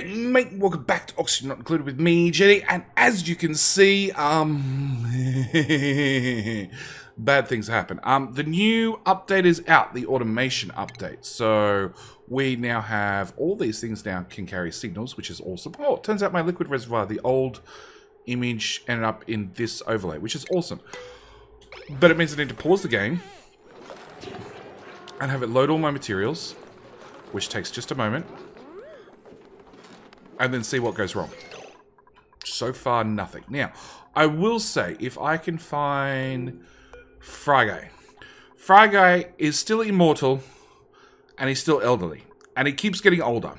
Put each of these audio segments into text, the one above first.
G'day, mate. Welcome back to Oxygen Not Included with me, Jetty. And as you can see, bad things happen. The new update is out, the automation update. So we now have all these things now can carry signals, which is awesome. Oh, it turns out my liquid reservoir, the old image, ended up in this overlay, which is awesome. But it means I need to pause the game and have it load all my materials, which takes just a moment. And then see what goes wrong. So far, nothing. Now, I will say, if I can find Fry Guy. Fry Guy is still immortal, and he's still elderly. And he keeps getting older.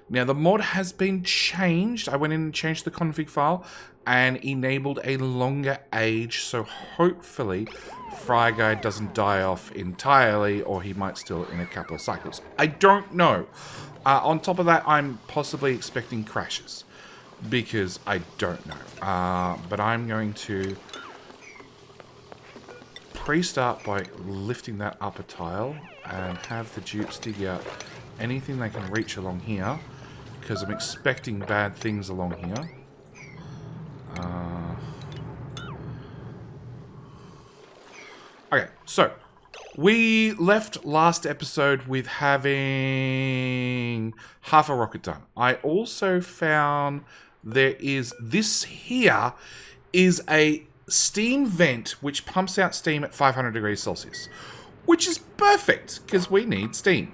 Now, the mod has been changed. I went in and changed the config file, and enabled a longer age, so hopefully Fry Guy doesn't die off entirely, or he might still in a couple of cycles. I don't know. On top of that, I'm possibly expecting crashes, because I don't know. But I'm going to pre-start by lifting that upper tile and have the dupes dig out anything they can reach along here, because I'm expecting bad things along here. Okay, so we left last episode with having half a rocket done. I also found there is this here is a steam vent which pumps out steam at 500 degrees Celsius, which is perfect because we need steam.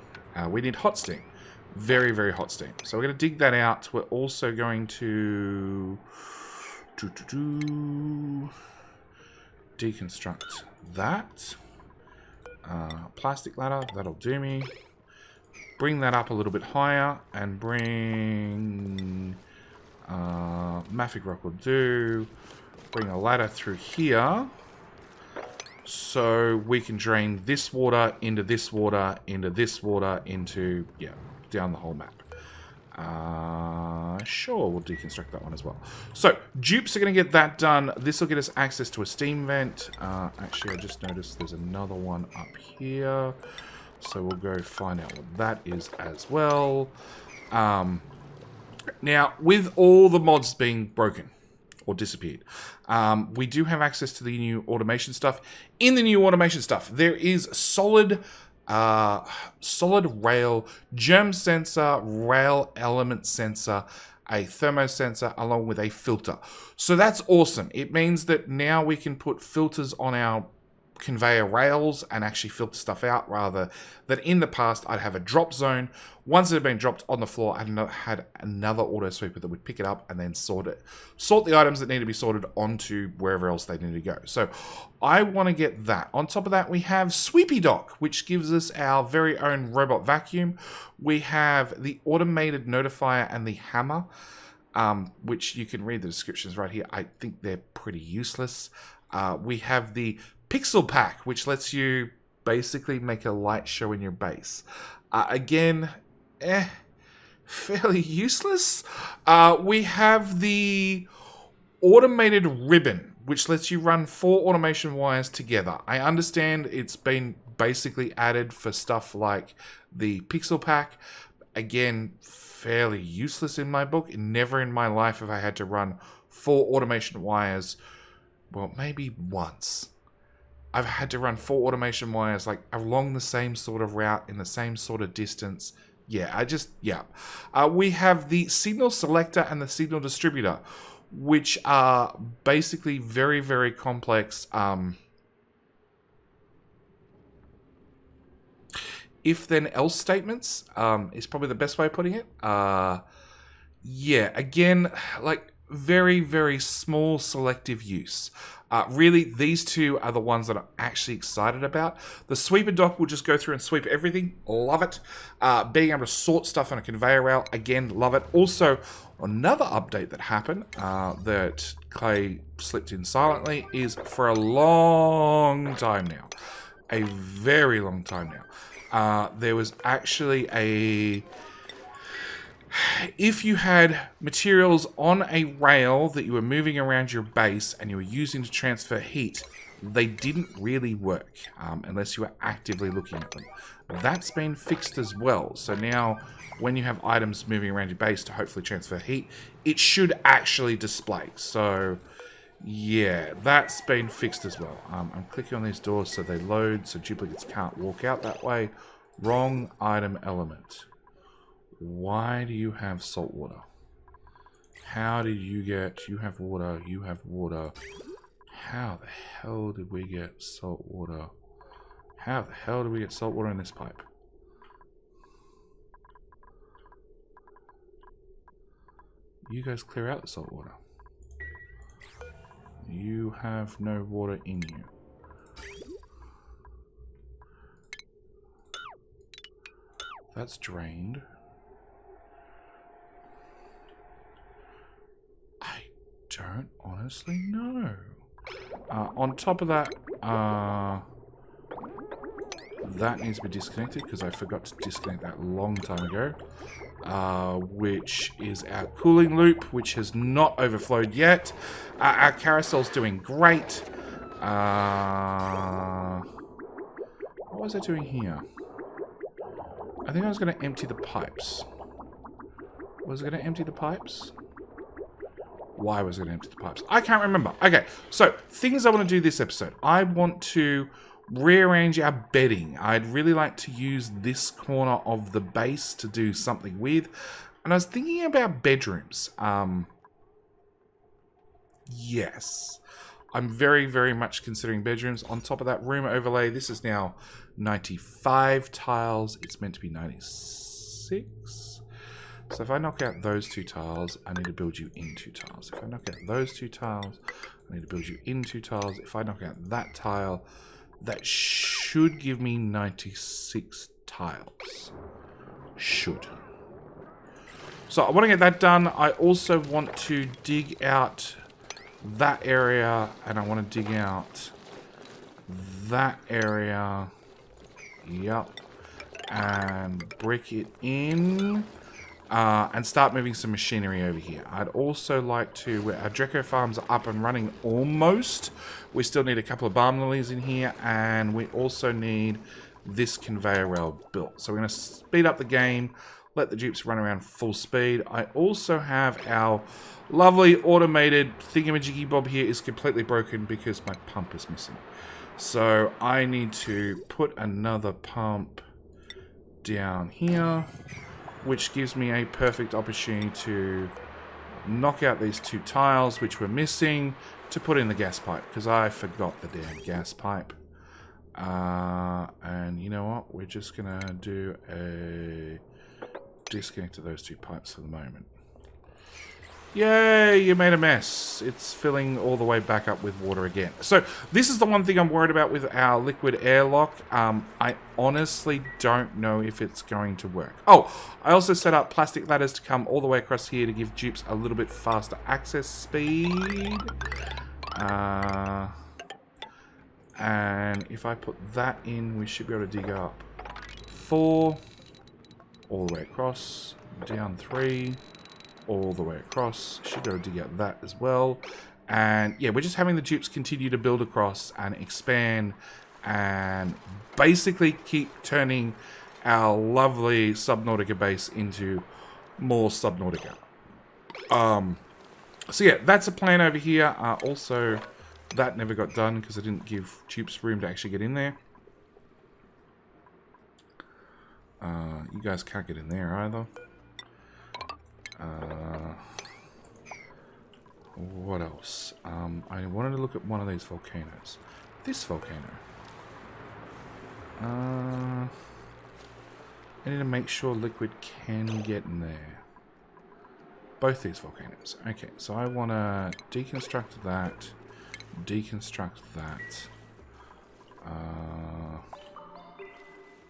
We need hot steam. Very, very hot steam. So we're going to dig that out. We're also going to deconstruct that. Plastic ladder, that'll do me. Bring that up a little bit higher and bring mafic rock will do. Bring a ladder through here so we can drain this water into this water into this water into, yeah, down the whole map. Sure, we'll deconstruct that one as well. So, dupes are going to get that done. This will get us access to a steam vent. Actually, I just noticed there's another one up here. So we'll go find out what that is as well. Now, with all the mods being broken or disappeared, we do have access to the new automation stuff. In the new automation stuff, there is solid rail, germ sensor, rail element sensor, a thermo sensor, along with a filter. So that's awesome. It means that now we can put filters on our conveyor rails and actually filter stuff out, rather than in the past I'd have a drop zone. Once it had been dropped on the floor, I had another auto sweeper that would pick it up and then sort the items that need to be sorted onto wherever else they need to go. So I want to get that. On top of that, we have Sweepy Dock, which gives us our very own robot vacuum. We have the automated notifier and the hammer, which you can read the descriptions right here. I think they're pretty useless. We have the Pixel Pack, which lets you basically make a light show in your base. Again, fairly useless. We have the automated ribbon, which lets you run 4 automation wires together. I understand it's been basically added for stuff like the Pixel Pack. Again, fairly useless in my book. Never in my life have I had to run 4 automation wires. Well, maybe once. I've had to run 4 automation wires like along the same sort of route in the same sort of distance. Yeah, we have the signal selector and the signal distributor, which are basically very, very complex if then else statements is probably the best way of putting it. Yeah, again, like very, very small selective use. Really, these two are the ones that I'm actually excited about. The sweeper dock will just go through and sweep everything. Love it. Being able to sort stuff on a conveyor rail. Again, love it. Also, another update that happened that Clay slipped in silently is for a long time now. A very long time now. There was actually If you had materials on a rail that you were moving around your base and you were using to transfer heat, they didn't really work unless you were actively looking at them. That's been fixed as well. So now when you have items moving around your base to hopefully transfer heat, it should actually display. So yeah, that's been fixed as well. I'm clicking on these doors so they load, so duplicates can't walk out that way. Wrong item element. Why do you have salt water? How did you get... You have water, you have water. How the hell did we get salt water? How the hell did we get salt water in this pipe? You guys clear out the salt water. You have no water in you. That's drained. I don't honestly know. On top of that, that needs to be disconnected because I forgot to disconnect that a long time ago. Which is our cooling loop, which has not overflowed yet. Our carousel's doing great. What was I doing here? I think I was going to empty the pipes. Was I going to empty the pipes? Why was I going to empty the pipes? I can't remember. Okay, so things I want to do this episode. I want to rearrange our bedding. I'd really like to use this corner of the base to do something with. And I was thinking about bedrooms. Yes. I'm very, very much considering bedrooms. On top of that room overlay, this is now 95 tiles. It's meant to be 96. So if I knock out those 2 tiles, I need to build you in 2 tiles. If I knock out those 2 tiles, I need to build you in 2 tiles. If I knock out that tile, that should give me 96 tiles. Should. So I want to get that done. I also want to dig out that area, and I want to dig out that area. Yep. And brick it in. And start moving some machinery over here. I'd also like to... Our Dreco farms are up and running almost. We still need a couple of balm lilies in here. And we also need this conveyor rail built. So we're going to speed up the game. Let the dupes run around full speed. I also have our lovely automated thingamajiggy bob here is completely broken because my pump is missing. So I need to put another pump down here, which gives me a perfect opportunity to knock out these 2 tiles, which were missing, to put in the gas pipe, because I forgot the damn gas pipe. And you know what? We're just going to do a disconnect of those 2 pipes for the moment. Yay, you made a mess. It's filling all the way back up with water again. So this is the one thing I'm worried about with our liquid airlock. I honestly don't know if it's going to work. Oh, I also set up plastic ladders to come all the way across here to give dupes a little bit faster access speed. And if I put that in, we should be able to dig up 4, all the way across, down 3, all the way across. Should be able to dig out that as well. And yeah, we're just having the dupes continue to build across and expand and basically keep turning our lovely Subnautica base into more Subnautica. So yeah, that's a plan over here. Also, that never got done because I didn't give dupes room to actually get in there. You guys can't get in there either. What else? I wanted to look at one of these volcanoes. This volcano. I need to make sure liquid can get in there. Both these volcanoes. Okay, so I want to deconstruct that. Deconstruct that.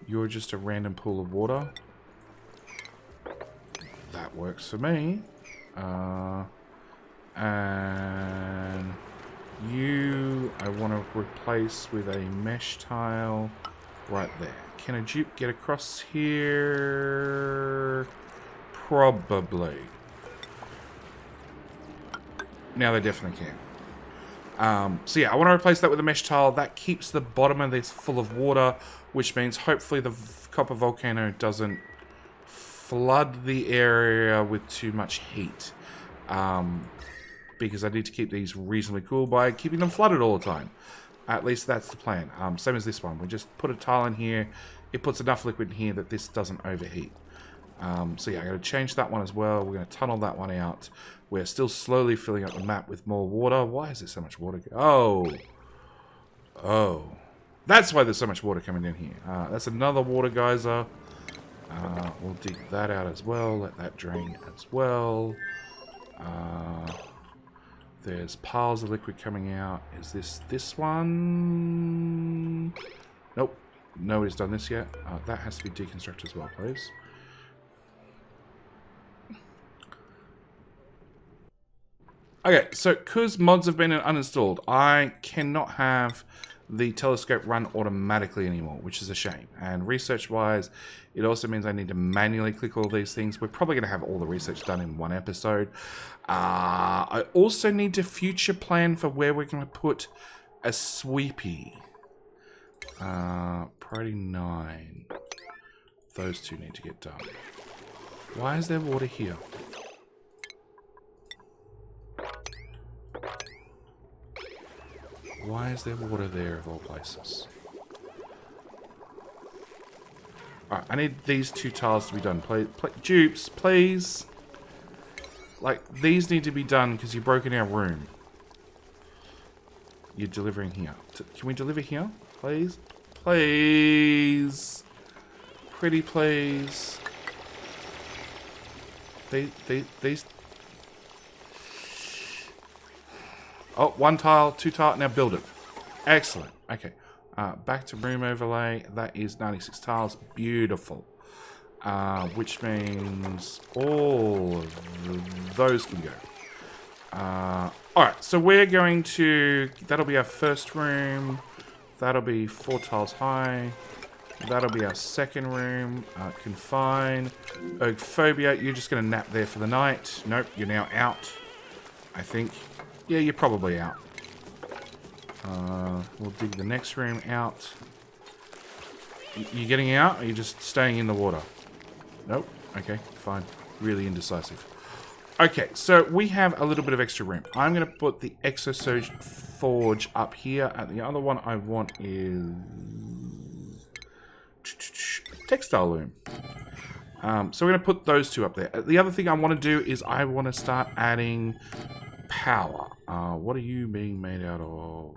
You're just a random pool of water. That works for me. And you, I want to replace with a mesh tile right there. Can a dupe get across here? Probably. Now they definitely can. So yeah, I want to replace that with a mesh tile. That keeps the bottom of this full of water, which means hopefully the copper volcano doesn't flood the area with too much heat. Because I need to keep these reasonably cool by keeping them flooded all the time. At least that's the plan. Same as this one. We just put a tile in here. It puts enough liquid in here that this doesn't overheat. So yeah, I'm going to change that one as well. We're going to tunnel that one out. We're still slowly filling up the map with more water. Why is there so much water? Oh. That's why there's so much water coming in here. That's another water geyser. We'll dig that out as well. Let that drain as well. There's piles of liquid coming out. Is this one? Nope. Nobody's done this yet. That has to be deconstructed as well, please. Okay, so because mods have been uninstalled, I cannot have the telescope run automatically anymore, which is a shame. And research-wise, it also means I need to manually click all these things. We're probably going to have all the research done in one episode. I also need to future plan for where we're going to put a Sweepy. Priority 9. Those two need to get done. Why is there water here? Why is there water there of all places? Alright, I need these two tiles to be done. Dupes, please. Like, these need to be done because you've broken our room. You're delivering here. Can we deliver here? Please? Please. Pretty please. These... Oh, one tile, two tile, now build it. Excellent. Okay. Back to room overlay. That is 96 tiles. Beautiful. Which means all of those can go. Alright, so we're going to... That'll be our first room. That'll be 4 tiles high. That'll be our second room. Confine. Ergophobia, you're just going to nap there for the night. Nope, you're now out. I think... Yeah, you're probably out. We'll dig the next room out. You getting out, or are you just staying in the water? Nope. Okay, fine. Really indecisive. Okay, so we have a little bit of extra room. I'm going to put the Exosurge Forge up here. And the other one I want is... Textile Loom. So we're going to put those two up there. The other thing I want to do is I want to start adding... power. What are you being made out of?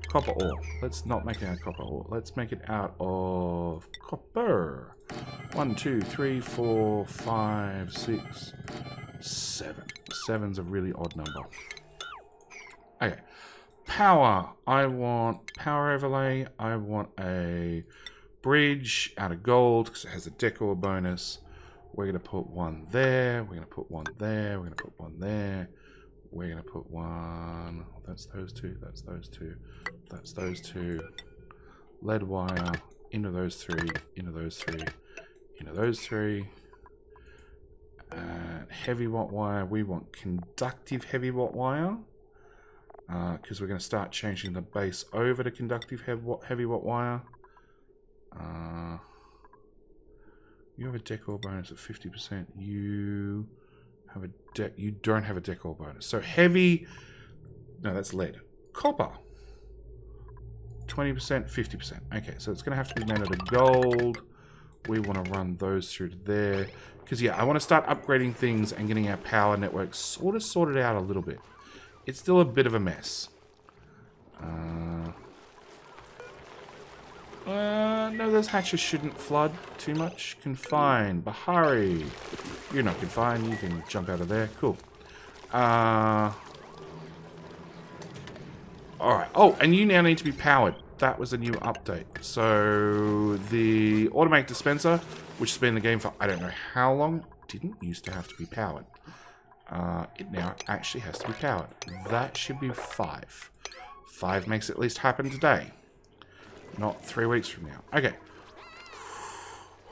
Copper ore. Let's not make it out of copper ore. Let's make it out of copper. 1, 2, 3, 4, 5, 6, 7. 7's a really odd number. Okay. Power. I want power overlay. I want a bridge out of gold because it has a decor bonus. We're going to put one there. We're going to put one there. We're going to put one there. We're going to put one... That's those two. That's those two. That's those two. Lead wire. Into those three. Into those three. Into those three. Heavy watt wire. We want conductive heavy watt wire. Because we're going to start changing the base over to conductive heavy watt wire. You have a decor bonus of 50%. You have a you don't have a decor bonus. So heavy, no, that's lead. Copper, 20%, 50%. Okay, so it's going to have to be made out of gold. We want to run those through to there. Because, yeah, I want to start upgrading things and getting our power network sort of sorted out a little bit. It's still a bit of a mess. No, those hatches shouldn't flood too much. Confine. Bahari. You're not confined. You can jump out of there. Cool. Alright. Oh, and you now need to be powered. That was a new update. So, the automatic dispenser, which has been in the game for I don't know how long, didn't used to have to be powered. It now actually has to be powered. That should be 5. 5 makes it at least happen today. Not 3 weeks from now. Okay.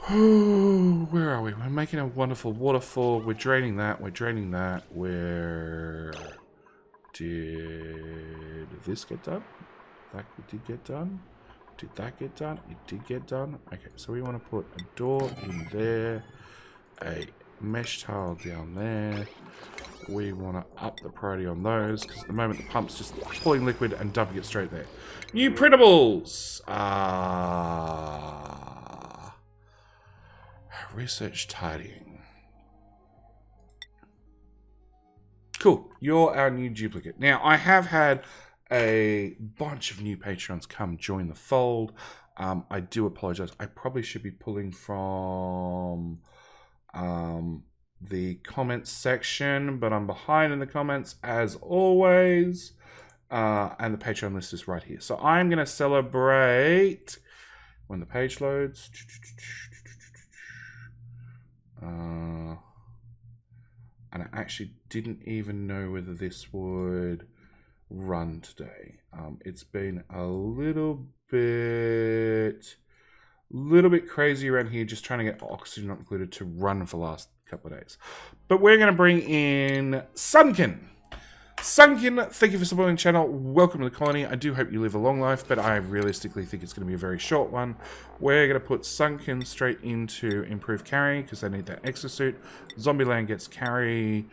Where are we? We're making a wonderful waterfall. We're draining that. We're draining that. Where did this get done? That did get done. Did that get done? It did get done. Okay, so we want to put a door in there, a mesh tile down there. We want to up the priority on those because at the moment the pump's just pulling liquid and dumping it straight there. New printables. Research tidying. Cool. You're our new duplicate. Now, I have had a bunch of new patrons come join the fold. I do apologize. I probably should be pulling from the comments section, but I'm behind in the comments as always. And the Patreon list is right here. So I'm going to celebrate when the page loads. And I actually didn't even know whether this would run today. It's been a little bit crazy around here, just trying to get Oxygen Not Included to run for the last couple of days. But we're going to bring in Sunken. Sunken, thank you for supporting the channel. Welcome to the colony. I do hope you live a long life, but I realistically think it's going to be a very short one. We're going to put Sunken straight into Improved Carry, because they need that exosuit. Zombieland gets Carry.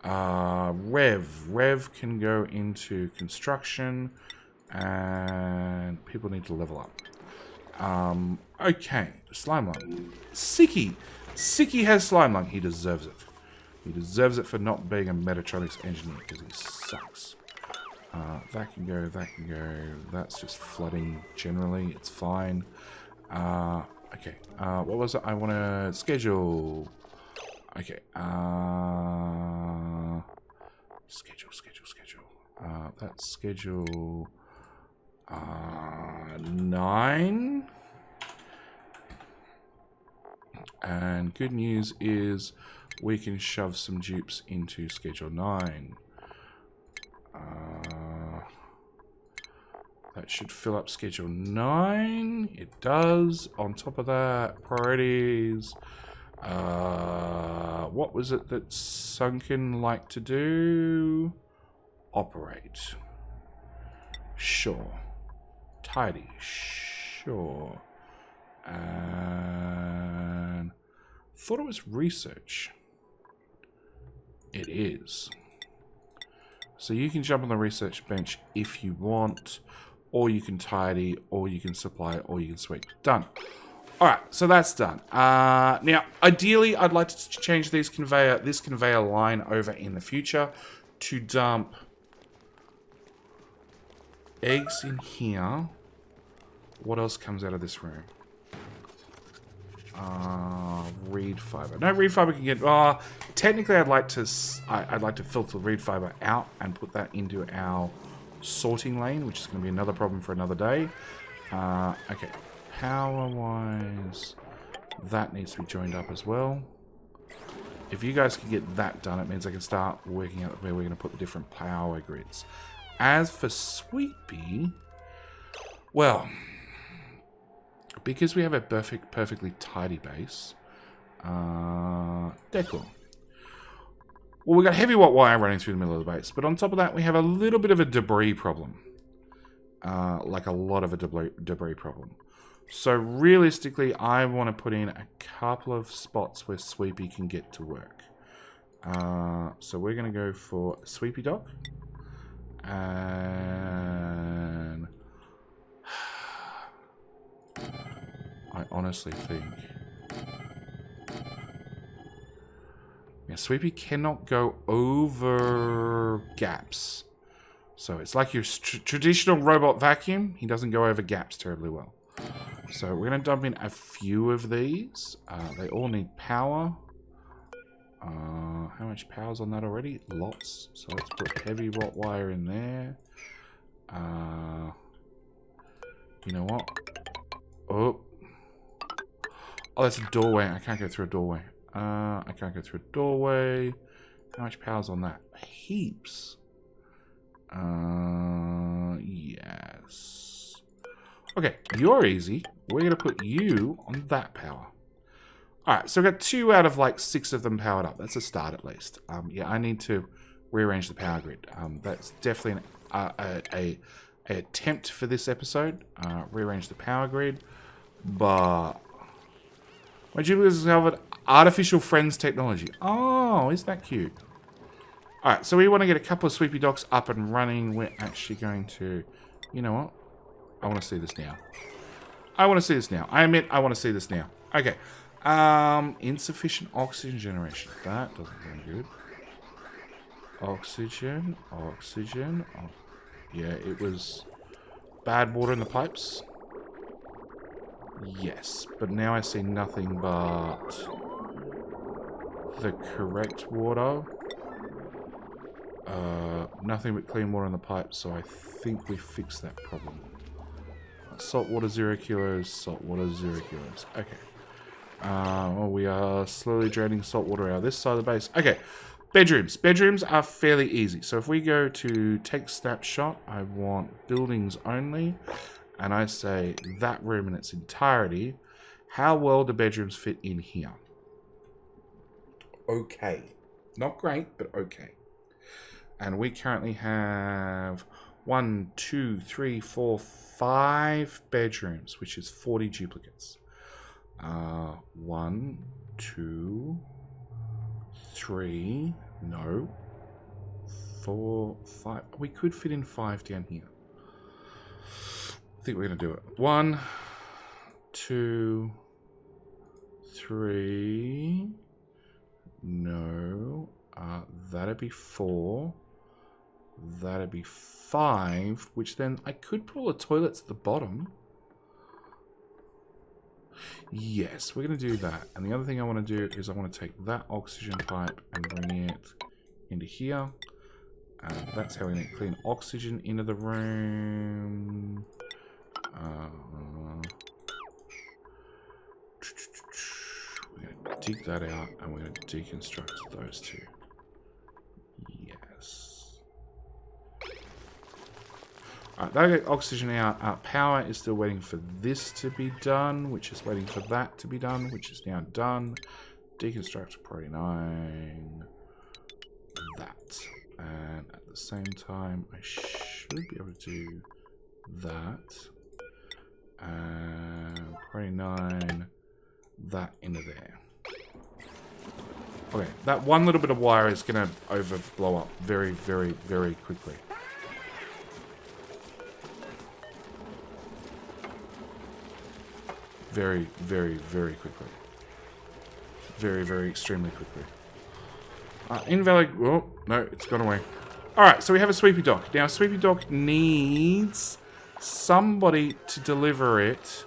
Rev can go into Construction, and people need to level up. Okay, Slime Lung. Sicky has Slime Lung. He deserves it. He deserves it for not being a Metatronics engineer, because he sucks. That can go, that can go. That's just flooding generally. It's fine. Okay. What was it? I want to schedule. Okay. Schedule. That's schedule 9. And good news is we can shove some dupes into schedule 9. That should fill up schedule 9. It does. On top of that, priorities. What was it that Sunken liked to do? Operate. Sure. Tidy. Sure. And thought it was research. It is. So you can jump on the research bench if you want, or you can tidy, or you can supply, or you can sweep. Done. Alright, so that's done. Now, ideally, I'd like to change this conveyor line over in the future to dump eggs in here. What else comes out of this room? Reed fiber. No, reed fiber can get. Technically, I'd like to filter reed fiber out and put that into our sorting lane, which is going to be another problem for another day. Okay, power-wise, that needs to be joined up as well. If you guys can get that done, it means I can start working out where we're going to put the different power grids. As for Sweepy, well, because we have a perfectly tidy base, they're cool. Well, we've got heavy watt wire running through the middle of the base, but on top of that, we have a little bit of a debris problem. Like a lot of a debris problem. So realistically, I want to put in a couple of spots where Sweepy can get to work. So we're going to go for a Sweepy dock. And I honestly think, yeah, Sweepy cannot go over gaps. So it's like your traditional robot vacuum. He doesn't go over gaps terribly well. So we're going to dump in a few of these. They all need power. How much power's on that already? Lots. So let's put heavy watt wire in there. You know what? Oh, that's a doorway. I can't go through a doorway. I can't go through a doorway. How much power's on that? Heaps. Yes. Okay, you're easy. We're going to put you on that power. Alright, so we've got 2 out of like 6 of them powered up. That's a start at least. Yeah, I need to rearrange the power grid. That's definitely a attempt for this episode. Rearrange the power grid. But my Jupiter discovered artificial friends technology. Oh, isn't that cute? Alright, so we want to get a couple of Sweepy docks up and running. We're actually going to... You know what? I want to see this now. I want to see this now. I admit I want to see this now. Okay. Insufficient oxygen generation. That doesn't sound good. Oxygen. Oxygen. Oh, yeah, it was bad water in the pipes. Yes, but now I see nothing but the correct water. Nothing but clean water in the pipes, so I think we fixed that problem. Salt water 0 kilos, salt water 0 kilos. Okay. Well, we are slowly draining salt water out of this side of the base. Okay. Bedrooms. Bedrooms are fairly easy. So if we go to take snapshot, I want buildings only. And I say that room in its entirety. How well do bedrooms fit in here? Okay. Not great, but okay. And we currently have 1, 2, 3, 4, 5 bedrooms, which is 40 duplicates. 1, 2, 3, no, 4, 5. We could fit in 5 down here. I think we're going to do it. 1, 2, 3. No. That'd be 4. That'd be 5, which then I could put all the toilets at the bottom. Yes, we're going to do that. And the other thing I want to do is I want to take that oxygen pipe and bring it into here. And that's how we get clean oxygen into the room. We're going to dig that out and we're going to deconstruct those 2. Yes. Alright, that'll get oxygen out. Power is still waiting for this to be done, which is waiting for that to be done, which is now done. Deconstruct priority 9. That. And at the same time, I should be able to do that. And priority 9. That into there. Okay, that one little bit of wire is going to overblow up very, very, very quickly. Very, very, very quickly. Very, very, extremely quickly. Invalid. Oh, no, it's gone away. Alright, so we have a Sweepy dock. Now, a Sweepy dock needs somebody to deliver it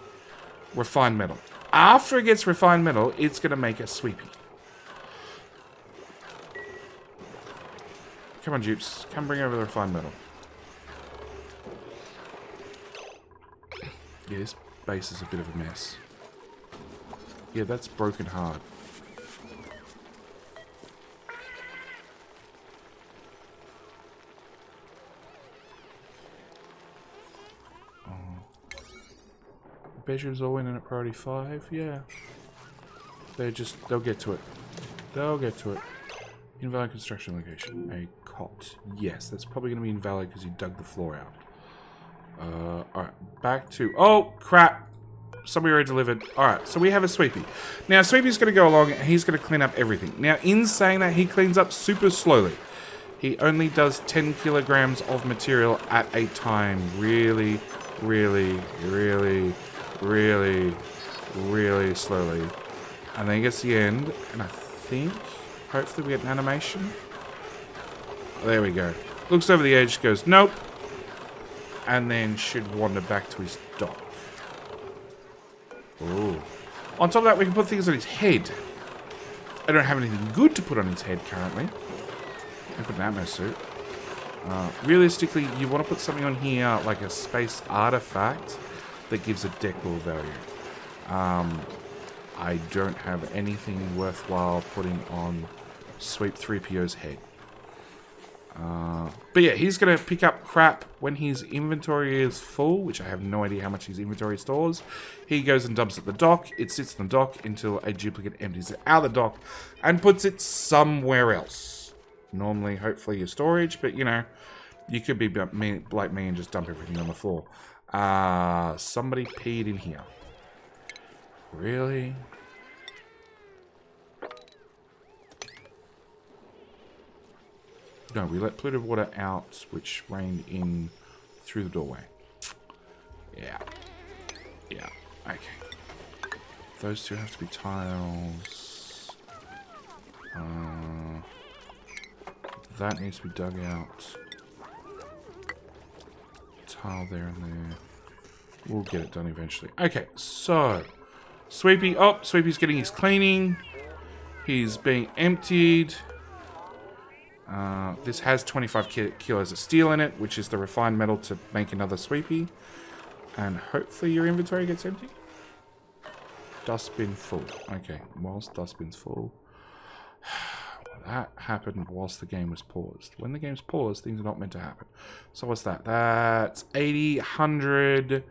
refined metal. After it gets refined metal, it's going to make a Sweepy. Come on, Dupes. Come bring over the refined metal. Yeah, this base is a bit of a mess. Yeah, that's broken hard. Bedrooms all in at priority 5, yeah. They'll get to it. They'll get to it. Invalid construction location. A cot. Yes, that's probably going to be invalid because you dug the floor out. Alright, back to... Oh, crap! Somebody already delivered. Alright, so we have a Sweepy. Now, Sweepy's going to go along and he's going to clean up everything. Now, in saying that, he cleans up super slowly. He only does 10 kilograms of material at a time. Really, really, really, really, really slowly. And then he gets to the end, and I think, hopefully we get an animation. There we go. Looks over the edge, goes, nope. And then should wander back to his dock. Ooh. On top of that, we can put things on his head. I don't have anything good to put on his head currently. I can put an Atmos suit. Realistically, you want to put something on here like a space artifact that gives a decor value. I don't have anything worthwhile putting on Sweep-3-P-O's head. But yeah, he's going to pick up crap when his inventory is full, which I have no idea how much his inventory stores. He goes and dumps at the dock. It sits on the dock until a duplicate empties it out of the dock and puts it somewhere else. Normally, hopefully, your storage, but you know, you could be like me and just dump everything on the floor. Somebody peed in here. Really? No, we let polluted water out, which rained in through the doorway. Yeah. Yeah. Okay. Those two have to be tiles. That needs to be dug out. Tile there and there. We'll get it done eventually. Okay, so Sweepy. Oh, Sweepy's getting his cleaning. He's being emptied. This has 25 kilos of steel in it, which is the refined metal to make another Sweepy. And hopefully your inventory gets empty. Dustbin full. Okay, whilst dustbin's full. That happened whilst the game was paused. When the game's paused, things are not meant to happen. So what's that? That's 80, 100,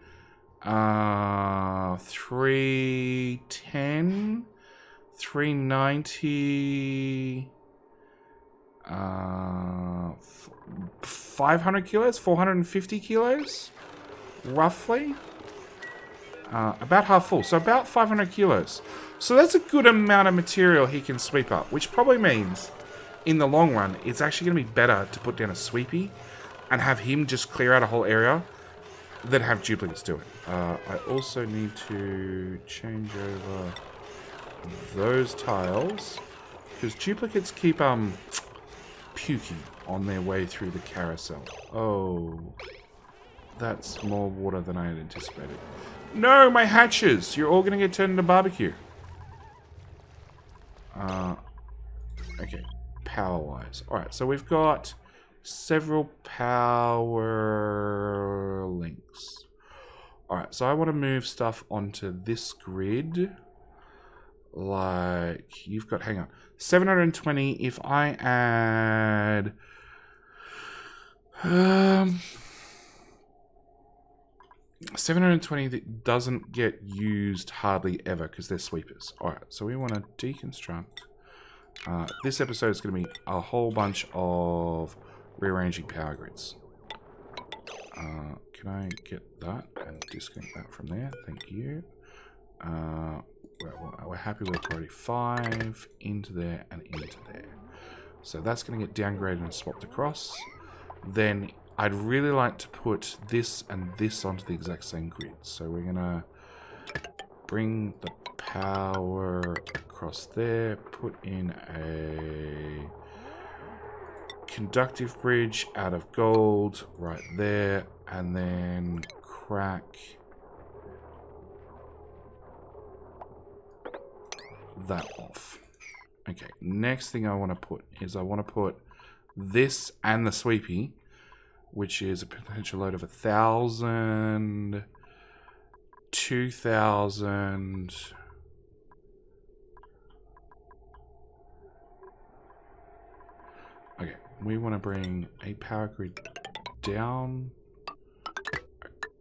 310, 390... 500 kilos, 450 kilos, roughly. About half full, so about 500 kilos. So that's a good amount of material he can sweep up, which probably means, in the long run, it's actually going to be better to put down a Sweepy and have him just clear out a whole area than have duplicates do it. I also need to change over those tiles, because duplicates keep, puking on their way through the carousel. Oh, that's more water than I had anticipated. No, my hatches! You're all gonna get turned into barbecue. Okay, power-wise. Alright, so we've got several power links. Alright, so I want to move stuff onto this grid. Like, you've got, hang on, 720. If I add 720 that doesn't get used hardly ever because they're sweepers. Alright, so we want to deconstruct. This episode is going to be a whole bunch of rearranging power grids. Can I get that and disconnect that from there? Thank you. We're happy with priority 5 into there and into there. So that's going to get downgraded and swapped across. Then I'd really like to put this and this onto the exact same grid. So we're going to bring the power across there, put in a conductive bridge out of gold right there, and then crack that off. Okay, next thing I want to put is I want to put this and the Sweepy, which is a potential load of 1,000, 2,000. Okay, we want to bring a power grid down,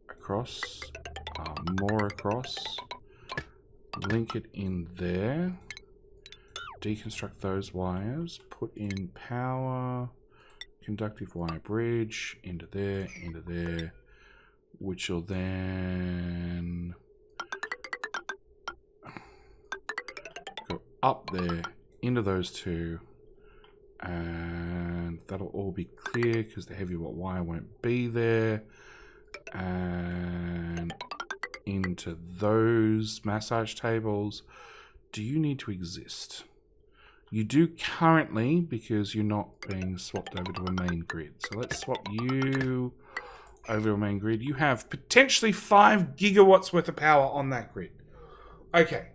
across, more across, link it in there, deconstruct those wires, put in power, conductive wire bridge, into there, which will then go up there, into those two, and that'll all be clear because the heavy wire won't be there, and into those massage tables. Do you need to exist? You do currently, because you're not being swapped over to a main grid. So let's swap you over to a main grid. You have potentially 5 gigawatts worth of power on that grid. Okay.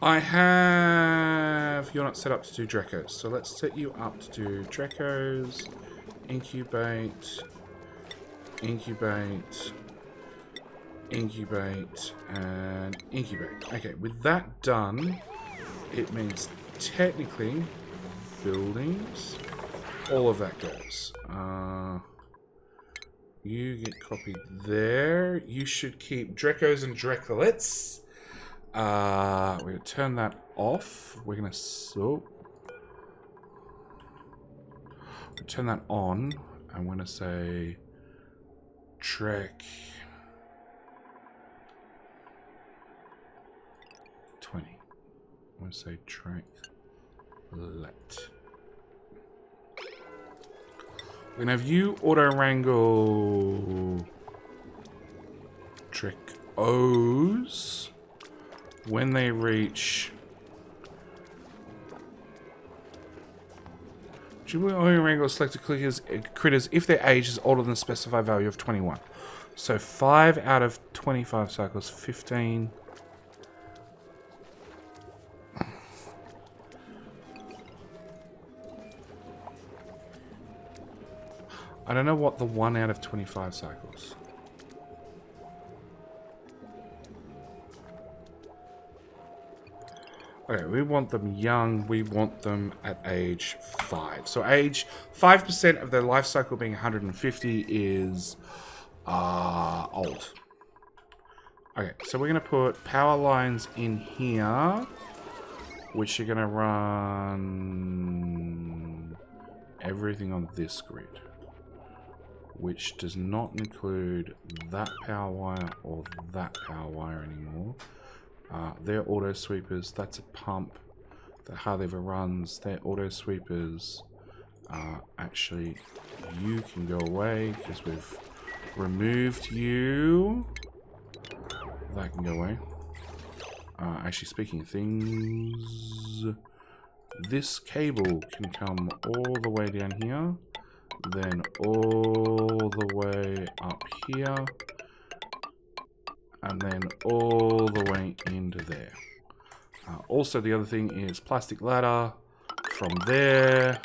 I have... You're not set up to do Drecos. So let's set you up to do Drecos. Incubate. Incubate. Incubate and incubate. Okay, with that done, it means technically buildings. All of that goes. You get copied there. You should keep Drecos and Drecolets. We're going to turn that off. We're going to turn that on. I'm going to say Trek 20. I'm going to say Trek Let. We're going to have you auto-wrangle Trek O's when they reach... You will only wrangle selected critters if their age is older than the specified value of 21. So 5 out of 25 cycles, 15. I don't know what the 1 out of 25 cycles. Okay, we want them young. We want them at age 5. So age 5% of their life cycle being 150 is old. Okay, so we're going to put power lines in here, which are going to run everything on this grid, which does not include that power wire or that power wire anymore. They're auto sweepers. That's a pump that Harlever runs. They're auto sweepers. Actually, you can go away because we've removed you. That can go away. Actually, speaking of things, this cable can come all the way down here, then all the way up here, and then all the way into there. Also, the other thing is plastic ladder from there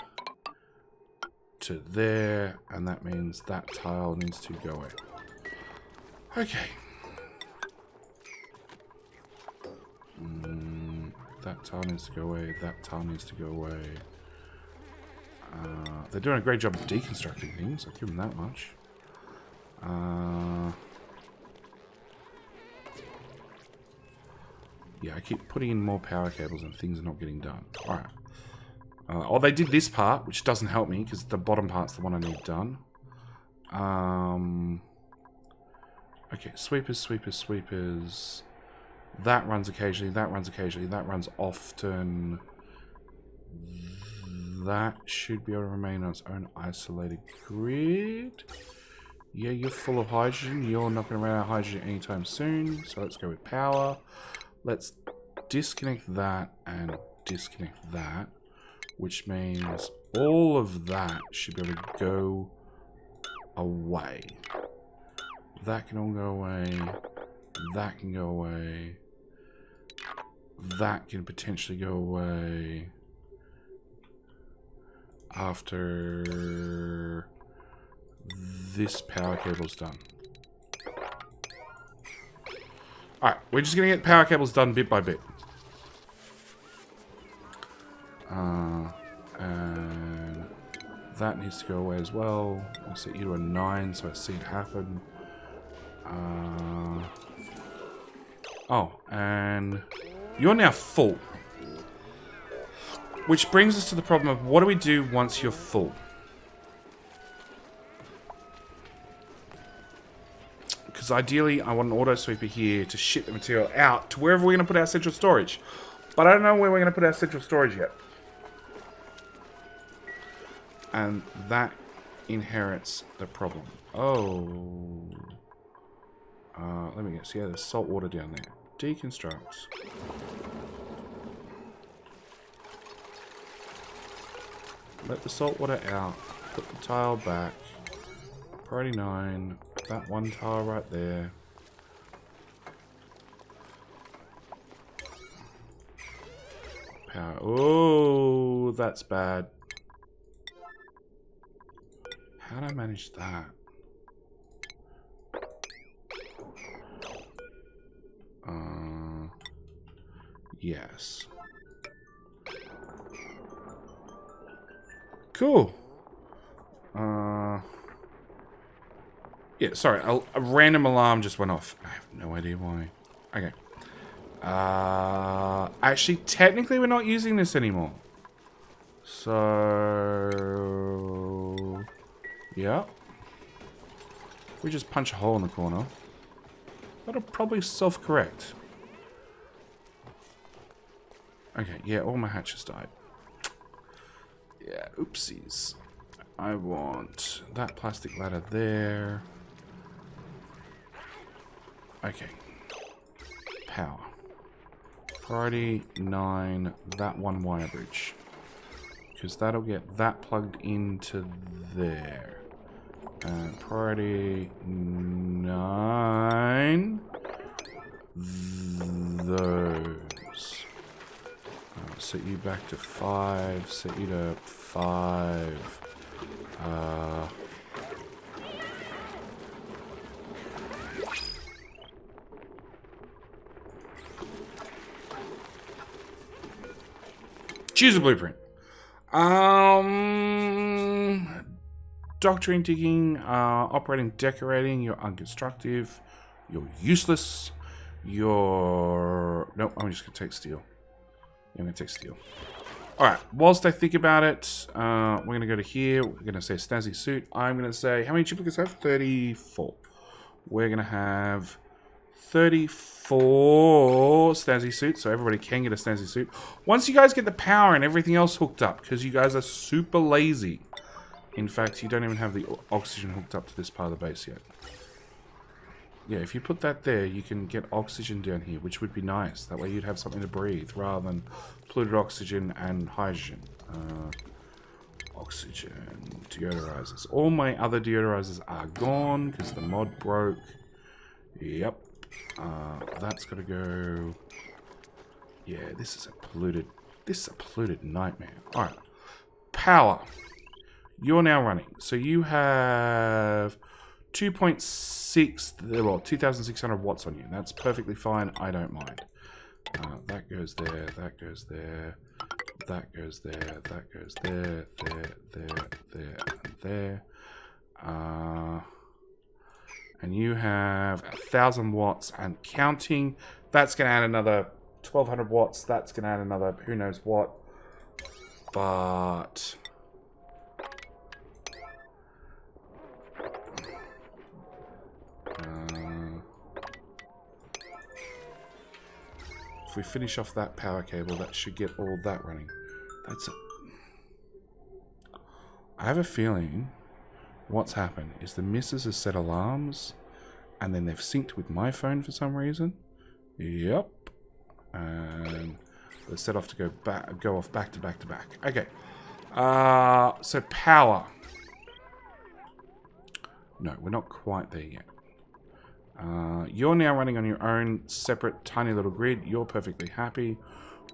to there, and that means that tile needs to go away. Okay. That tile needs to go away. That tile needs to go away. They're doing a great job of deconstructing things. I'll give them that much. Yeah, I keep putting in more power cables and things are not getting done. Alright. Oh, they did this part, which doesn't help me because the bottom part's the one I need done. Okay, sweepers, sweepers, sweepers. That runs occasionally, that runs occasionally, that runs often. That should be able to remain on its own isolated grid. Yeah, you're full of hydrogen. You're not going to run out of hydrogen anytime soon. So let's go with power. Let's disconnect that and disconnect that, which means all of that should be able to go away. That can all go away. That can go away. That can potentially go away after this power cable's done. Alright, we're just going to get power cables done bit by bit. And that needs to go away as well. I'll set you to a 9 so I see it happen. Oh, and you're now full. Which brings us to the problem of what do we do once you're full? Because ideally, I want an auto sweeper here to ship the material out to wherever we're going to put our central storage. But I don't know where we're going to put our central storage yet. And that inherits the problem. Oh. Let me guess. Yeah, there's salt water down there. Deconstruct. Let the salt water out. Put the tile back. Priority 9. That one tile right there. Power. Oh, that's bad. How do I manage that? Cool. Yeah, sorry. A random alarm just went off. I have no idea why. Okay. Actually, technically, we're not using this anymore. So... yeah. We just punch a hole in the corner. That'll probably self-correct. Okay, yeah, all my hatches died. Yeah, oopsies. I want that plastic ladder there. Okay. Power. Priority 9, that one wire bridge. Because that'll get that plugged into there. Priority 9. Those. Set you back to 5. Set you to 5. Choose a blueprint. Doctoring, digging, operating, decorating. You're unconstructive. You're useless. You're... nope, I'm just going to take steel. I'm going to take steel. Alright, whilst I think about it, we're going to go to here. We're going to say snazzy suit. I'm going to say, how many duplicates I have? 34. We're going to have 34 snazzy suits, so everybody can get a snazzy suit. Once you guys get the power and everything else hooked up, because you guys are super lazy. In fact, you don't even have the oxygen hooked up to this part of the base yet. Yeah, if you put that there, you can get oxygen down here, which would be nice. That way you'd have something to breathe, rather than polluted oxygen and hydrogen. Oxygen, deodorizers. All my other deodorizers are gone, because the mod broke. Yep. That's got to go... yeah, this is a polluted nightmare. Alright. Power. You're now running. So you have 2.6, well, 2,600 watts on you. That's perfectly fine. I don't mind. That goes there, that goes there, that goes there, that goes there, there, and there. And you have 1,000 watts and counting. That's going to add another 1,200 watts. That's going to add another who knows what. But... if we finish off that power cable, that should get all that running. That's it. I have a feeling what's happened is the missus has set alarms and then they've synced with my phone for some reason. Yep. And they're set off to go off back to back to back. Okay. So power. No, we're not quite there yet. You're now running on your own separate tiny little grid. You're perfectly happy.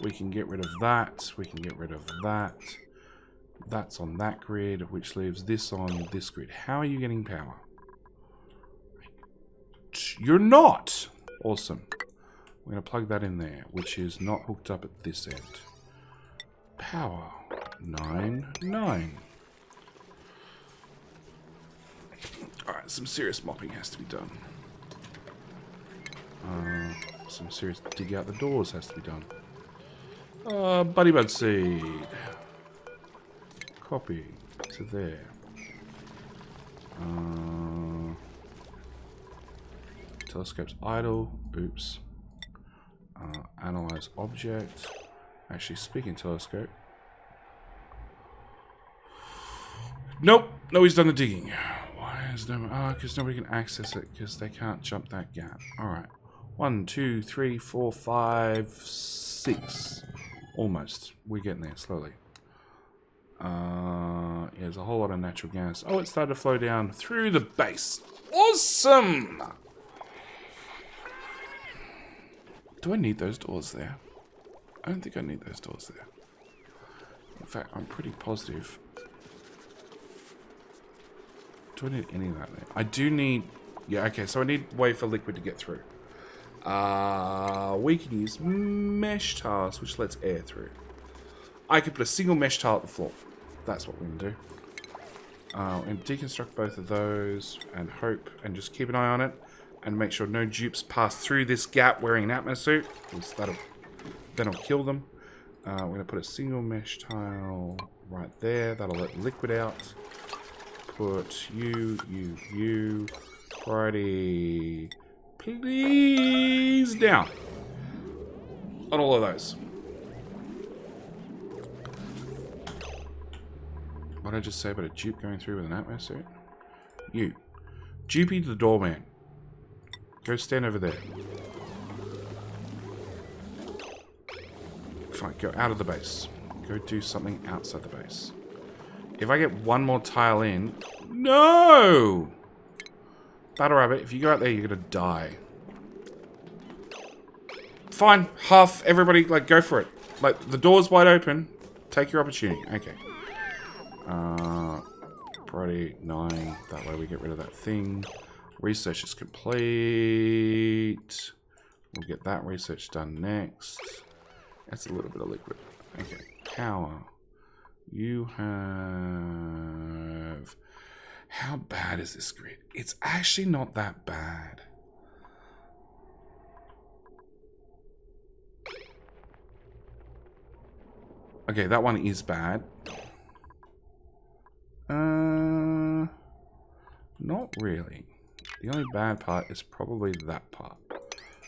We can get rid of that. We can get rid of that. That's on that grid, which leaves this on this grid. How are you getting power? You're not! Awesome. We're going to plug that in there, which is not hooked up at this end. Power. 9. Alright, some serious mopping has to be done. Some serious dig out the doors has to be done. Buddy Bud Seed. Copy to there. Telescope's idle. Oops. Analyze object. Actually, speaking telescope. Nope. No, he's done the digging. Why is no... because nobody can access it because they can't jump that gap. Alright. 1, 2, 3, 4, 5, 6. Almost. We're getting there slowly. Yeah, there's a whole lot of natural gas. Oh, it started to flow down through the base. Awesome! Do I need those doors there? I don't think I need those doors there. In fact, I'm pretty positive. Do I need any of that there? I do need... yeah, okay, so I need way for liquid to get through. We can use mesh tiles, which lets air through. I could put a single mesh tile at the floor. that's what we're going to do. And deconstruct both of those and hope and just keep an eye on it and make sure no dupes pass through this gap wearing an Atmos suit, because then it'll kill them. We're going to put a single mesh tile right there. That'll let liquid out. Put you. Righty. Please down. On all of those. What did I just say about a dupe going through with an Atmos suit? You. Dupey the doorman. Go stand over there. Fine, go out of the base. Go do something outside the base. If I get one more tile in... No! Battle Rabbit, if you go out there, you're gonna die. Fine, half, everybody, like, go for it. Like, the door's wide open. Take your opportunity. Okay. Priority 9. That way we get rid of that thing. Research is complete. We'll get that research done next. That's a little bit of liquid. Okay. Power. You have... How bad is this grid? It's actually not that bad. Okay, that one is bad. Not really. The only bad part is probably that part,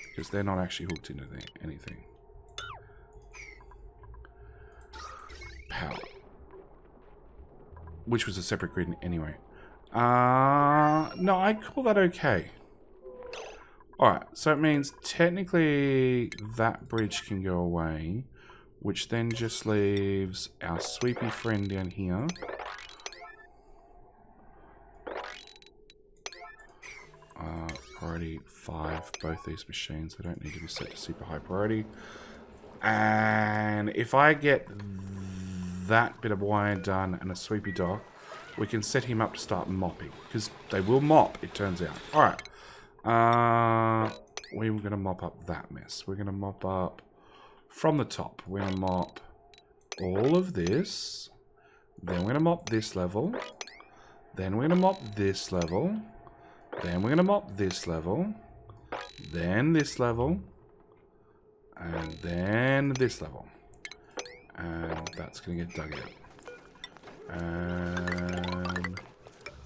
because they're not actually hooked into anything. Power. Which was a separate grid anyway. No, I'd call that okay. Alright, so it means technically that bridge can go away, which then just leaves our Sweepy friend down here. Priority 5, both these machines. They don't need to be set to super high priority. And if I get that bit of wire done and a Sweepy dock, we can set him up to start mopping. Because they will mop, it turns out. Alright. We're going to mop up that mess. We're going to mop up from the top. We're going to mop all of this. Then we're going to mop this level. Then we're going to mop this level. Then we're going to mop this level. Then this level. And then this level. And that's going to get dug out. And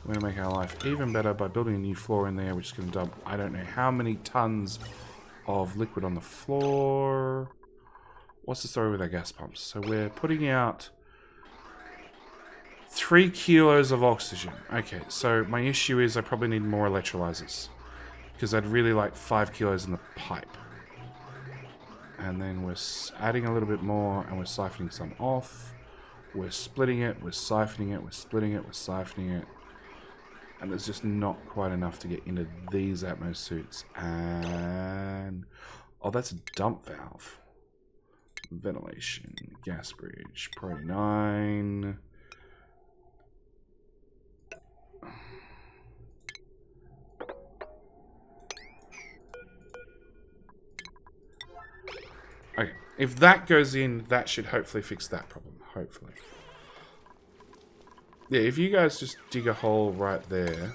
we're going to make our life even better by building a new floor in there, which is going to dump I don't know how many tons of liquid on the floor. What's the story with our gas pumps? So we're putting out 3 kilos of oxygen. Okay, so my issue is I probably need more electrolyzers, because I'd really like 5 kilos in the pipe. And then we're adding a little bit more, and we're siphoning some off. We're splitting it, we're siphoning it, we're splitting it, we're siphoning it. And there's just not quite enough to get into these Atmos suits. And... oh, that's a dump valve. Ventilation, gas bridge, priority 9. Okay, if that goes in, that should hopefully fix that problem. Hopefully. Yeah, if you guys just dig a hole right there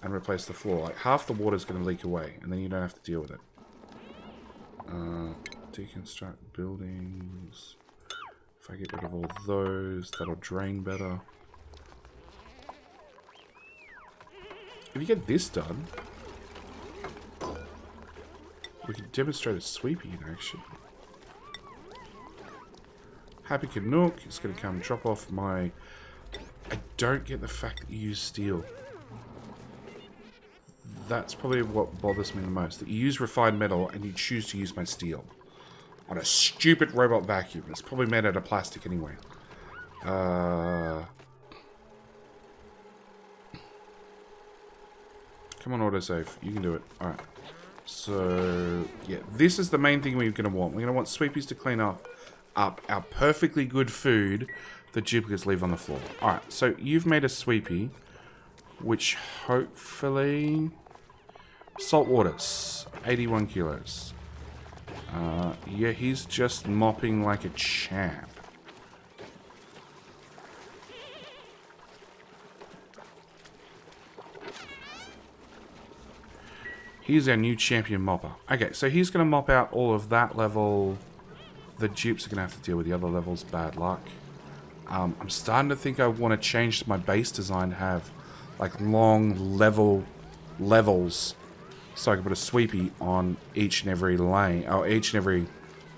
and replace the floor, like half the water's going to leak away, and then you don't have to deal with it. Deconstruct buildings. If I get rid of all those, that'll drain better. If you get this done, we can demonstrate a Sweepy in action. Happy Canuck is going to come drop off my... I don't get the fact that you use steel. That's probably what bothers me the most. That you use refined metal and you choose to use my steel. On a stupid robot vacuum. It's probably made out of plastic anyway. Come on, autosave. You can do it. Alright. So, yeah. This is the main thing we're going to want. We're going to want Sweepies to clean up our perfectly good food that duplicates leave on the floor. Alright, so you've made a Sweepy, which hopefully... Salt waters, 81 kilos. Yeah, he's just mopping like a champ. He's our new champion mopper. Okay, so he's going to mop out all of that level. The dupes are going to have to deal with the other levels. Bad luck. I'm starting to think I want to change my base design to have like long levels, so I can put a sweepy on each and every lane, or each and every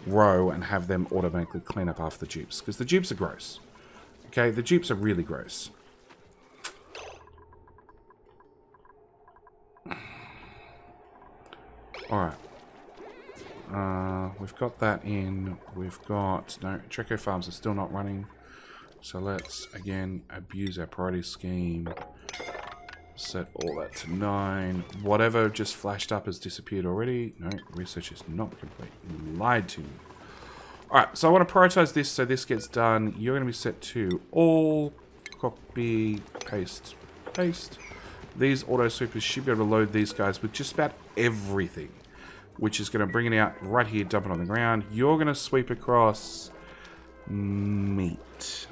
row, and have them automatically clean up after the dupes, because the dupes are gross. Okay, the dupes are really gross. Alright. We've got that in. We've got... No, Treco Farms are still not running. So let's, again, abuse our priority scheme. Set all that to 9. Whatever just flashed up has disappeared already. No, research is not complete. You lied to me. Alright, so I want to prioritize this so this gets done. You're going to be set to all. Copy, paste, paste. These auto sweepers should be able to load these guys with just about everything, which is going to bring it out right here, dump it on the ground. You're going to sweep across meat.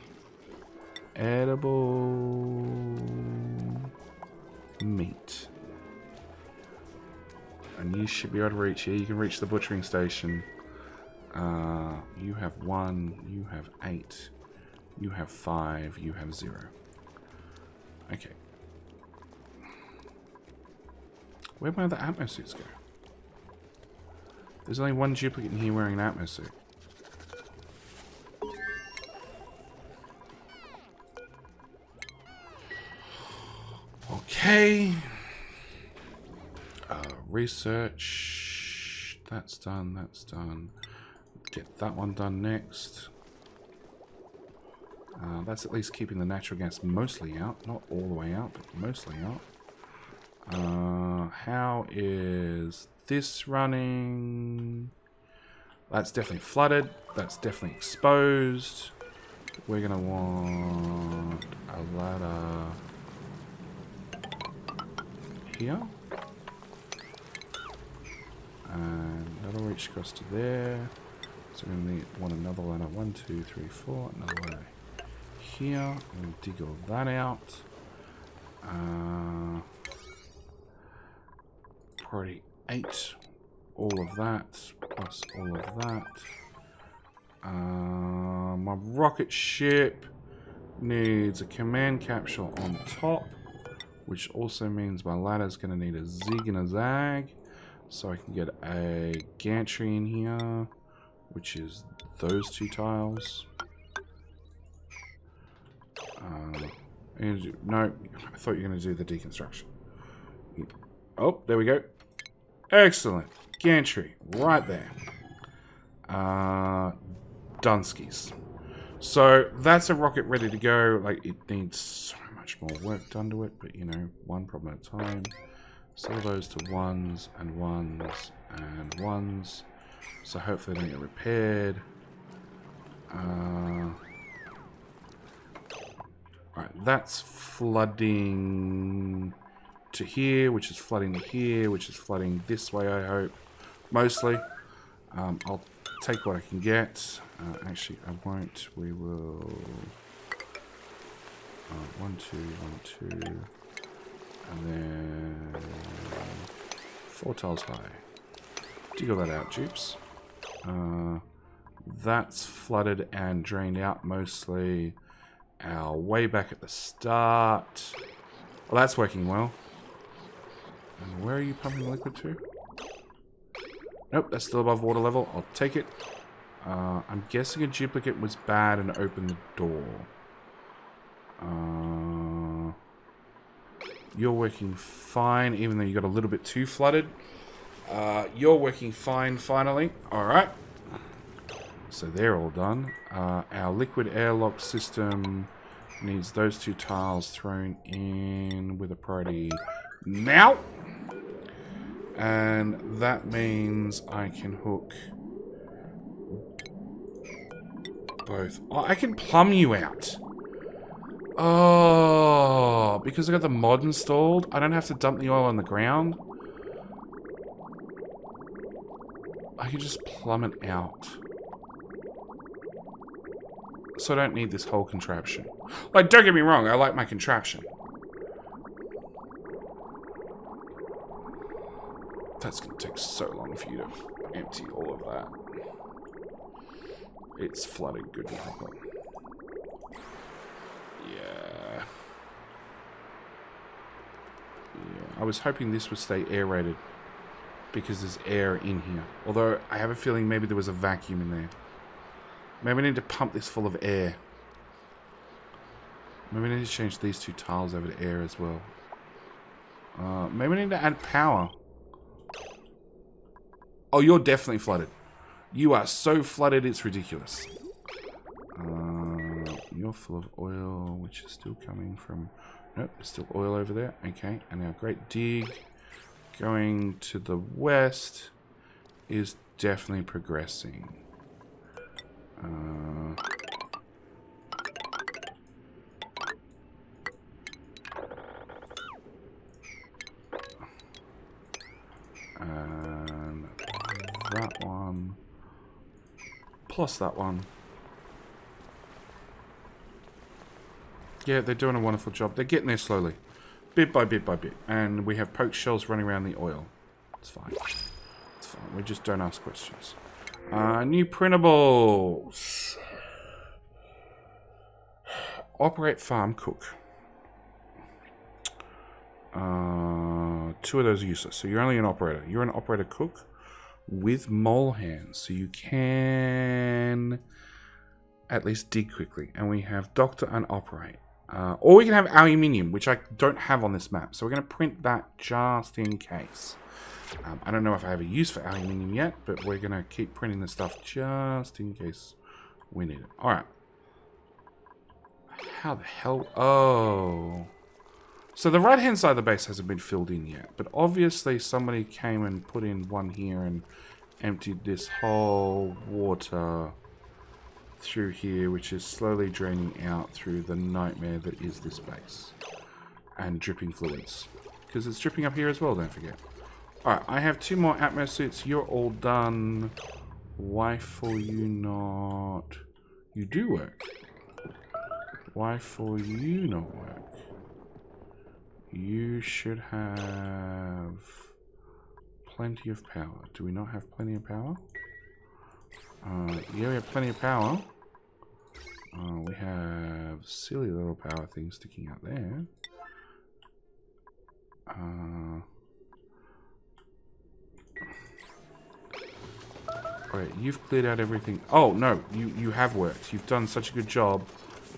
Edible meat. And you should be able to reach here. You can reach the butchering station. You have 1, you have 8, you have 5, you have 0. Okay. Where'd my other Atmo suits go? There's only one duplicate in here wearing an Atmo suit. Okay. Research. That's done, that's done. Get that one done next. That's at least keeping the natural gas mostly out. Not all the way out, but mostly out. How is this running? That's definitely flooded. That's definitely exposed. We're going to want a ladder here. And that'll reach across to there. So we're going to want another ladder. 1, 2, 3, 4. Another ladder here. We'll dig all that out. Priority 8. All of that. Plus all of that. My rocket ship needs a command capsule on top. Which also means my ladder's going to need a zig and a zag. So I can get a gantry in here. Which is those 2 tiles. No, I thought you were going to do the deconstruction. Oh, there we go. Excellent. Gantry, right there. Dunskies. So, that's a rocket ready to go. Like, it needs so much more work done to it, but, you know, one problem at a time. Sell those to 1s and 1s and 1s. So, hopefully they don't get repaired. Right, that's flooding to here, which is flooding to here, which is flooding this way, I hope. Mostly. I'll take what I can get. Actually, I won't. We will... 1, 2, 1, 2. And then... 4 tiles high. Dig all that out, dupes. That's flooded and drained out mostly. Our way back at the start. Well, that's working well. And where are you pumping liquid to? Nope, that's still above water level. I'll take it. I'm guessing a duplicate was bad and opened the door. You're working fine, even though you got a little bit too flooded. You're working fine, finally. Alright. So they're all done. Our liquid airlock system needs those 2 tiles thrown in with a priority now. And that means I can hook both. Oh, I can plumb you out. Oh, because I got the mod installed, I don't have to dump the oil on the ground. I can just plumb it out. So I don't need this whole contraption. Like, don't get me wrong, I like my contraption. That's going to take so long for you to empty all of that. It's flooded good and proper. Yeah. I was hoping this would stay aerated because there's air in here. Although I have a feeling maybe there was a vacuum in there. Maybe I need to pump this full of air. Maybe I need to change these 2 tiles over to air as well. Maybe I need to add power. Oh, you're definitely flooded. You are so flooded, it's ridiculous. You're full of oil, which is still coming from... Nope, there's still oil over there. Okay, and our great dig going to the west is definitely progressing. And that one plus that one. Yeah, they're doing a wonderful job. They're getting there slowly, bit by bit by bit. And we have poke shells running around the oil. It's fine. It's fine. We just don't ask questions. New printables. Operate farm cook. 2 of those are useless. So you're only an operator. You're an operator cook with mole hands. So you can at least dig quickly. And we have doctor and operate. Or we can have aluminium, which I don't have on this map. So we're going to print that just in case. I don't know if I have a use for aluminium yet, but we're going to keep printing the stuff just in case we need it. Alright. How the hell? Oh. So the right-hand side of the base hasn't been filled in yet. But obviously somebody came and put in one here and emptied this whole water through here, which is slowly draining out through the nightmare that is this base. And dripping fluids. Because it's dripping up here as well, don't forget. Alright, I have 2 more Atmo suits. You're all done. Why for you not? You do work. Why for you not work? You should have plenty of power. Do we not have plenty of power? Yeah, we have plenty of power. We have silly little power things sticking out there. Alright, you've cleared out everything. Oh, no, you have worked. You've done such a good job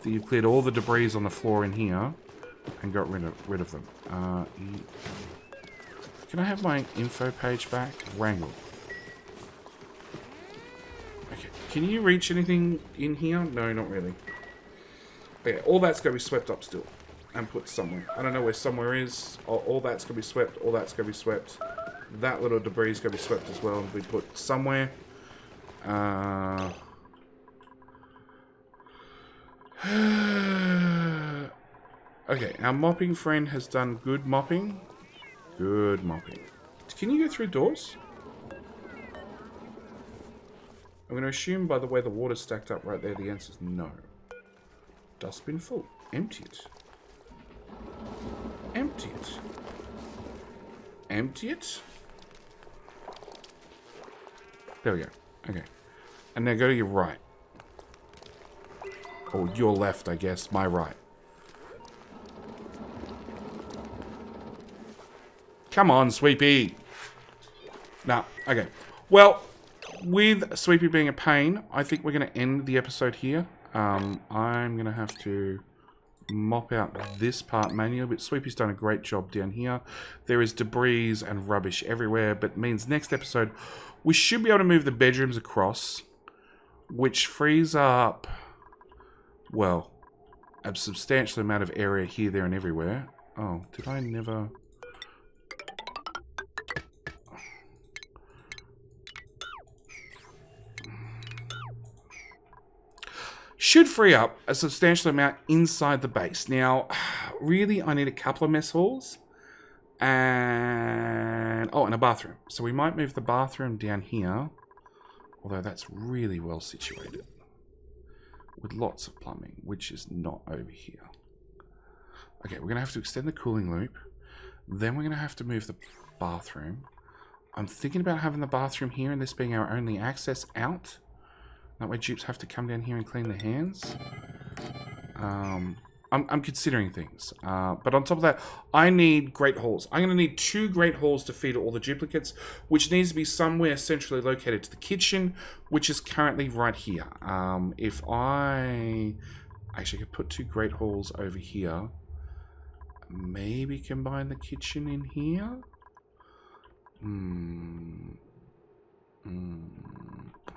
that you've cleared all the debris on the floor in here and got rid of them. Can I have my info page back? Wrangle. Okay, can you reach anything in here? No, not really. Okay, all that's going to be swept up still and put somewhere. I don't know where somewhere is. All that's going to be swept. All that's going to be swept. That little debris is going to be swept as well and be put somewhere. Okay, our mopping friend has done good mopping. Good mopping. Can you go through doors? I'm going to assume by the way the water's stacked up right there, the answer is no. Dustbin full. Empty it. Empty it. Empty it. There we go. Okay. And now go to your right. Or your left, I guess. My right. Come on, Sweepy. Nah, okay. Well, with Sweepy being a pain, I think we're going to end the episode here. I'm going to have to mop out this part manually, but Sweepy's done a great job down here. There is debris and rubbish everywhere, but it means next episode we should be able to move the bedrooms across, which frees up, well, a substantial amount of area here, there, and everywhere. Oh, did I never... Should free up a substantial amount inside the base. Now, really, I need a couple of mess halls. And... oh, and a bathroom. So we might move the bathroom down here. Although that's really well situated. With lots of plumbing, which is not over here. Okay, we're going to have to extend the cooling loop. Then we're going to have to move the bathroom. I'm thinking about having the bathroom here and this being our only access out. That way dupes have to come down here and clean their hands. I'm considering things. But on top of that, I need great halls. I'm going to need 2 great halls to feed all the duplicates, which needs to be somewhere centrally located to the kitchen, which is currently right here. If I actually could put 2 great halls over here, maybe combine the kitchen in here.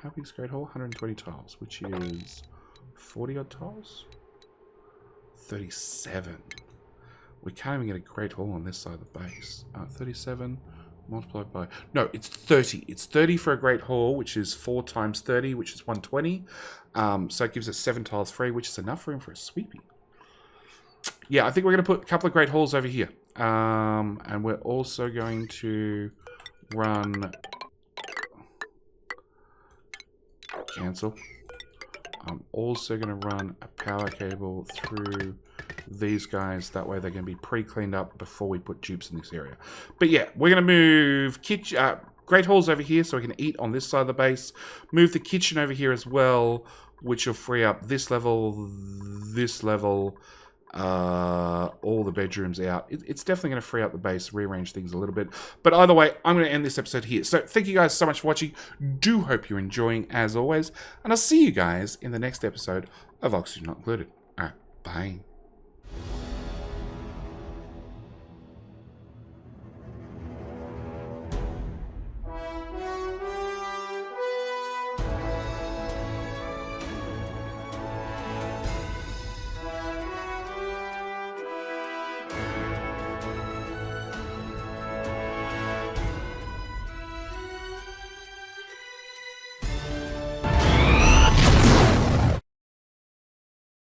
How big is great hall? 120 tiles, which is 40 odd tiles. 37. We can't even get a great hall on this side of the base. 37 multiplied by... No, it's 30. It's 30 for a great hall, which is 4 times 30, which is 120. So it gives us 7 tiles free, which is enough room for a sweepy. Yeah, I think we're going to put a couple of great halls over here. And we're also going to run... Cancel. I'm also going to run a power cable through these guys. That way they're going to be pre-cleaned up before we put dupes in this area. But yeah, we're going to move great halls over here so we can eat on this side of the base. Move the kitchen over here as well, which will free up this level, all the bedrooms out. It's definitely going to free up the base, rearrange things a little bit. But either way, I'm going to end this episode here. So thank you guys so much for watching. Do hope you're enjoying as always. And I'll see you guys in the next episode of Oxygen Not Included. Alright, bye.